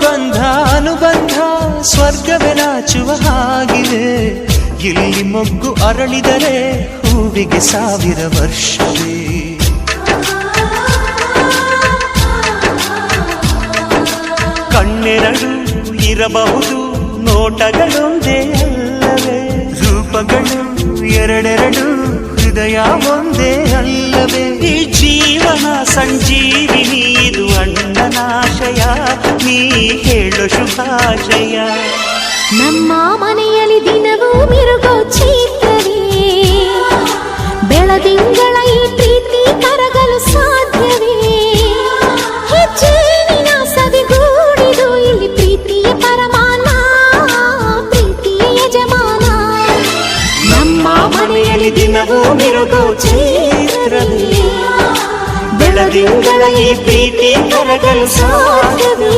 ಬಂಧ ಅನುಬಂಧ ಸ್ವರ್ಗವೇ ನಾಚುವ ಹಾಗಿದೆ. ಇಲ್ಲಿ ಮೊಗ್ಗು ಅರಳಿದರೆ ಹೂವಿಗೆ 1000 ವರ್ಷವೇ. ಕಣ್ಣೆರಡು ಇರಬಹುದು ನೋಟಗಳೊಂದೇ ಅಲ್ಲವೇ, ರೂಪಗಳು ಎರಡೆರಡು ಹೃದಯ ಒಂದೇ ಅಲ್ಲವೇ. ಈ ಜೀವನ ಸಂಜೀವಿನಿ ಇದು ಅಣ್ಣನಾಶಯ, ನೀ ಹೇಳು ಶುಭಾಶಯ. ನಮ್ಮ ಮನೆಯಲ್ಲಿ ದಿನವೂ ಮಿರುಗೋ ಚೈತ್ರವೇ, ಬೆಳದಿಂಗಳ ಈ ಪ್ರೀತಿ ಕರಗಲು ಸಾಧ್ಯವೇ. ಹೆಚ್ಚೇನಿನ ಸವಿಗೂಡಿದು ಇಲ್ಲಿ ಪ್ರೀತಿಯ ಪರಮಾನ, ಪ್ರೀತಿಯ ಯಜಮಾನ. ನಮ್ಮ ಮನೆಯಲ್ಲಿ ದಿನವೂ ಮಿರುಗೋ ಚೈತ್ರವೇ, ಬೆಳದಿಂಗಳ ಈ ಪ್ರೀತಿ ಕರಗಲು ಸಾಧ್ಯವೇ.